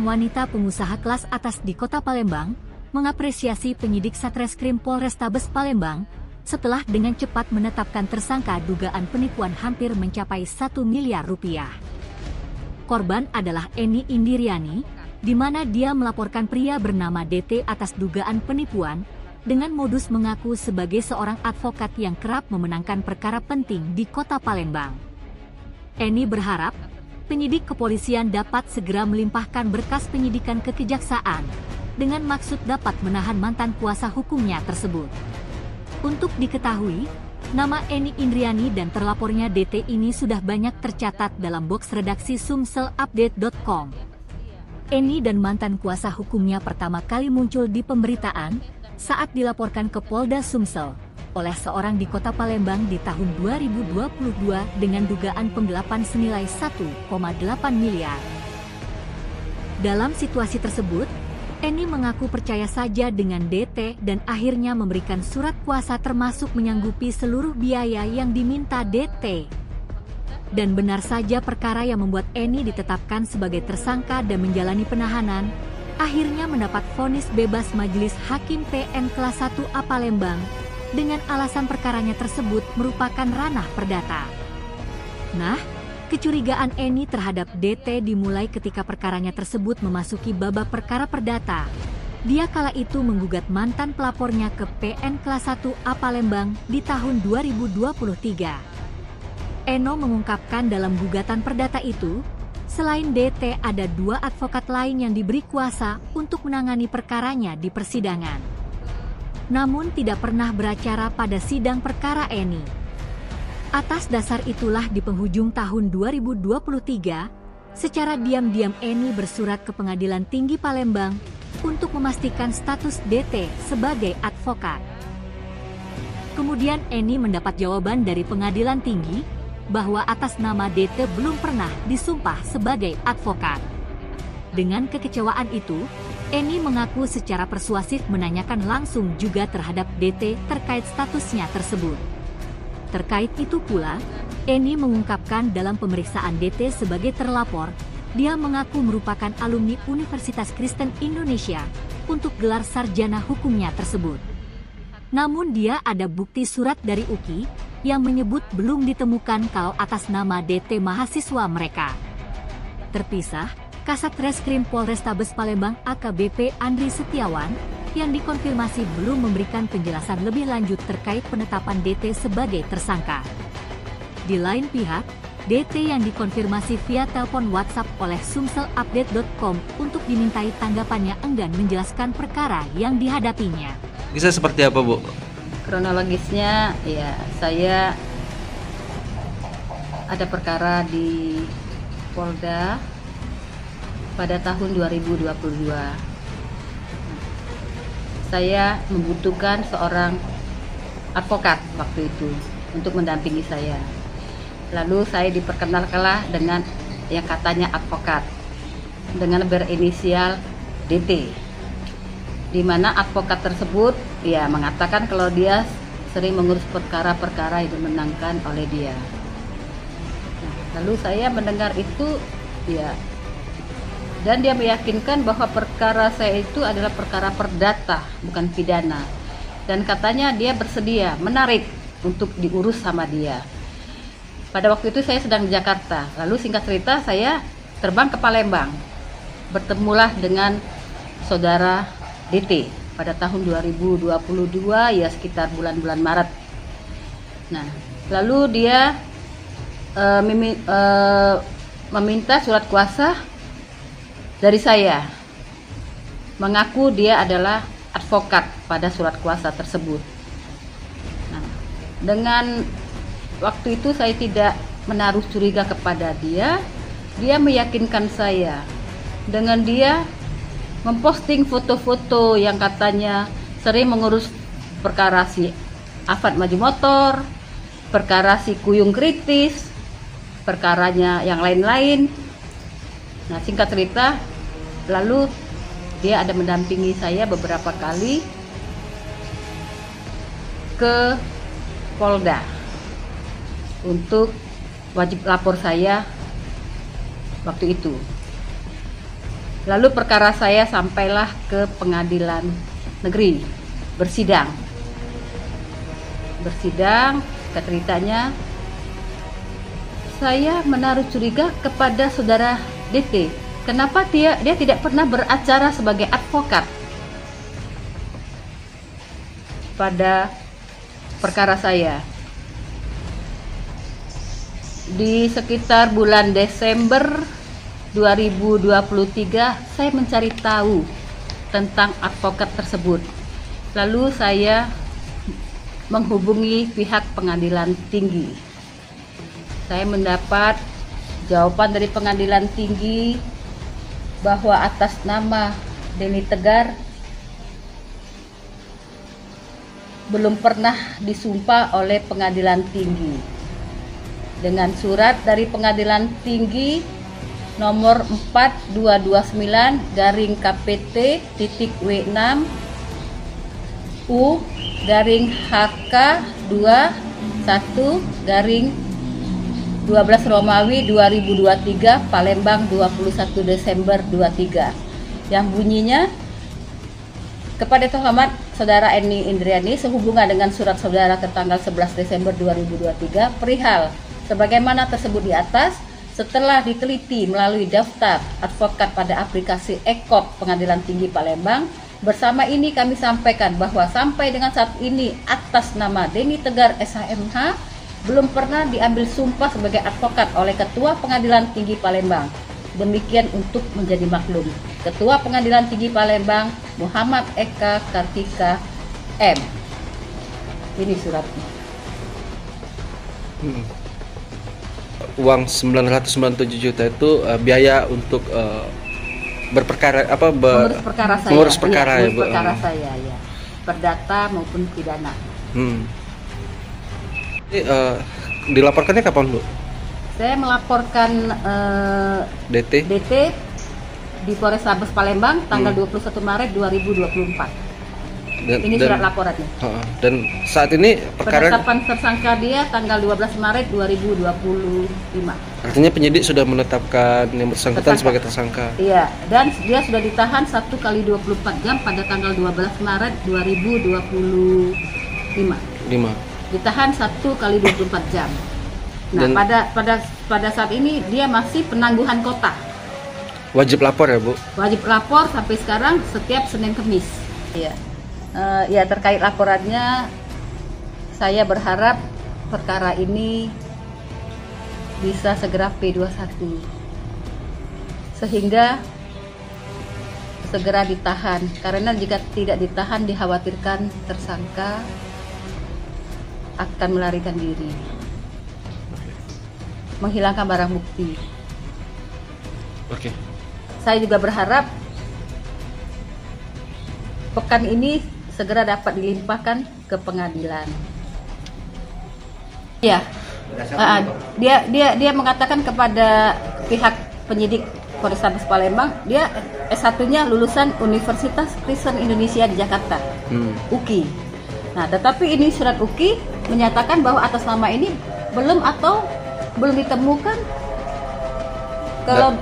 seorang wanita pengusaha kelas atas di Kota Palembang, mengapresiasi penyidik Satreskrim Polrestabes Palembang setelah dengan cepat menetapkan tersangka dugaan penipuan hampir mencapai 1 miliar rupiah. Korban adalah Eni Indiriani, di mana dia melaporkan pria bernama DT atas dugaan penipuan dengan modus mengaku sebagai seorang advokat yang kerap memenangkan perkara penting di Kota Palembang. Eni berharap penyidik kepolisian dapat segera melimpahkan berkas penyidikan ke kejaksaan dengan maksud dapat menahan mantan kuasa hukumnya tersebut. Untuk diketahui, nama Eni Indriani dan terlapornya DT ini sudah banyak tercatat dalam box redaksi sumselupdate.com. Eni dan mantan kuasa hukumnya pertama kali muncul di pemberitaan saat dilaporkan ke Polda Sumsel oleh seorang di Kota Palembang di tahun 2022 dengan dugaan penggelapan senilai 1,8 miliar. Dalam situasi tersebut, Eni mengaku percaya saja dengan DT dan akhirnya memberikan surat kuasa termasuk menyanggupi seluruh biaya yang diminta DT. Dan benar saja perkara yang membuat Eni ditetapkan sebagai tersangka dan menjalani penahanan, akhirnya mendapat vonis bebas Majelis Hakim PN Kelas 1A Palembang dengan alasan perkaranya tersebut merupakan ranah perdata. Nah, kecurigaan Eni terhadap DT dimulai ketika perkaranya tersebut memasuki babak perkara perdata. Dia kala itu menggugat mantan pelapornya ke PN Kelas 1A Palembang di tahun 2023. Eno mengungkapkan dalam gugatan perdata itu, selain DT ada 2 advokat lain yang diberi kuasa untuk menangani perkaranya di persidangan. Namun tidak pernah beracara pada sidang perkara Eni. Atas dasar itulah di penghujung tahun 2023, secara diam-diam Eni bersurat ke Pengadilan Tinggi Palembang untuk memastikan status DT sebagai advokat. Kemudian Eni mendapat jawaban dari Pengadilan Tinggi bahwa atas nama DT belum pernah disumpah sebagai advokat. Dengan kekecewaan itu, Eni mengaku secara persuasif menanyakan langsung juga terhadap DT terkait statusnya tersebut. Terkait itu pula, Eni mengungkapkan dalam pemeriksaan DT sebagai terlapor, dia mengaku merupakan alumni Universitas Kristen Indonesia untuk gelar sarjana hukumnya tersebut. Namun dia ada bukti surat dari UKI yang menyebut belum ditemukan kalau atas nama DT mahasiswa mereka. Terpisah, Kasat Reskrim Polrestabes Palembang AKBP Andri Setiawan yang dikonfirmasi belum memberikan penjelasan lebih lanjut terkait penetapan DT sebagai tersangka. Di lain pihak, DT yang dikonfirmasi via telepon WhatsApp oleh sumselupdate.com untuk dimintai tanggapannya enggan menjelaskan perkara yang dihadapinya. Kisah seperti apa, Bu? Kronologisnya, ya saya ada perkara di Polda pada tahun 2022. Saya membutuhkan seorang advokat waktu itu untuk mendampingi saya. Lalu saya diperkenalkanlah dengan yang katanya advokat dengan berinisial DT, di mana advokat tersebut ya mengatakan kalau dia sering mengurus perkara-perkara yang dimenangkan oleh dia. Lalu saya mendengar itu ya, dan dia meyakinkan bahwa perkara saya itu adalah perkara perdata, bukan pidana. Dan katanya dia bersedia, menarik untuk diurus sama dia. Pada waktu itu saya sedang di Jakarta. Lalu singkat cerita saya terbang ke Palembang. Bertemulah dengan saudara DT pada tahun 2022, ya sekitar bulan-bulan Maret. Nah, lalu dia meminta surat kuasa dari saya, mengaku dia adalah advokat pada surat kuasa tersebut. Nah, dengan waktu itu saya tidak menaruh curiga kepada dia. Dia meyakinkan saya dengan dia memposting foto-foto yang katanya sering mengurus perkara si Afat Maju Motor, perkara si Kuyung Kritis, perkaranya yang lain-lain. Nah, singkat cerita, lalu dia ada mendampingi saya beberapa kali ke Polda untuk wajib lapor saya waktu itu. Lalu perkara saya sampailah ke pengadilan negeri, bersidang. Ceritanya saya menaruh curiga kepada saudara DT. Kenapa dia tidak pernah beracara sebagai advokat pada perkara saya. Di sekitar bulan Desember 2023 saya mencari tahu tentang advokat tersebut. Lalu saya menghubungi pihak pengadilan tinggi. Saya mendapat jawaban dari pengadilan tinggi bahwa atas nama Denny Tegar belum pernah disumpah oleh pengadilan tinggi. Dengan surat dari pengadilan tinggi nomor 4229/KPT.W6 U-HK21/12 Romawi 2023 Palembang 21 Desember 23 yang bunyinya, kepada terhormat Saudara Eni Indriani sehubungan dengan surat saudara ke tanggal 11 Desember 2023 perihal sebagaimana tersebut di atas, setelah diteliti melalui daftar advokat pada aplikasi EKOP Pengadilan Tinggi Palembang, bersama ini kami sampaikan bahwa sampai dengan saat ini atas nama Denny Tegar SHMH belum pernah diambil sumpah sebagai advokat oleh Ketua Pengadilan Tinggi Palembang. Demikian untuk menjadi maklum. Ketua Pengadilan Tinggi Palembang Muhammad Eka Kartika M. Ini suratnya. Uang 997 juta itu biaya untuk berperkara mengurus perkara ya, Bu. Perkara saya ya. Perdata maupun pidana. Ini dilaporkannya kapan, Bu? Saya melaporkan DT di Polrestabes Palembang tanggal 21 Maret 2024. Ini surat laporannya. Dan saat ini perkara penetapan tersangka dia tanggal 12 Maret 2025. Artinya penyidik sudah menetapkan yang bersangkutan sebagai tersangka. Iya, dan dia sudah ditahan 1 kali 24 jam pada tanggal 12 Maret 2025. Ditahan 1 kali 24 jam. Nah, dan pada saat ini dia masih penangguhan kota. Wajib lapor ya, Bu? Wajib lapor sampai sekarang setiap Senin Kemis. Iya. Ya, terkait laporannya, saya berharap perkara ini bisa segera P21 sehingga segera ditahan, karena jika tidak ditahan dikhawatirkan tersangka akan melarikan diri, menghilangkan barang bukti. Oke. Saya juga berharap pekan ini segera dapat dilimpahkan ke pengadilan. Ya, dia mengatakan kepada pihak penyidik Polrestabes Palembang, dia S1-nya lulusan Universitas Kristen Indonesia di Jakarta, UKI. Nah, tetapi ini surat UKI menyatakan bahwa atas nama ini belum ditemukan kalau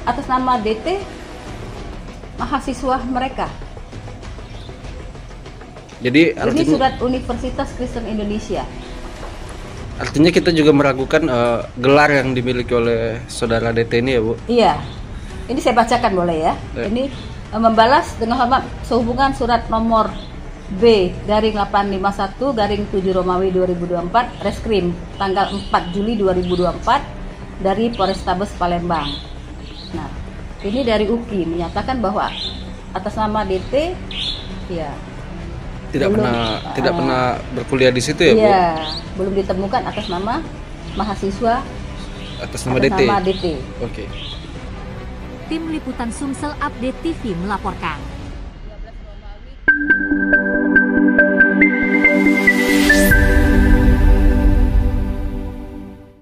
atas nama DT mahasiswa mereka. Jadi ini surat Universitas Kristen Indonesia. Artinya kita juga meragukan gelar yang dimiliki oleh saudara DT ini ya, Bu? Iya. Ini saya bacakan boleh ya? Ini membalas dengan hormat sehubungan surat nomor B-851/7 Romawi 2024 Reskrim tanggal 4 Juli 2024 dari Polrestabes Palembang. Nah, ini dari UKI menyatakan bahwa atas nama DT ya tidak pernah berkuliah di situ ya, Bu? Iya, belum ditemukan atas nama mahasiswa atas nama DT. Oke. Tim Liputan Sumsel Update TV melaporkan.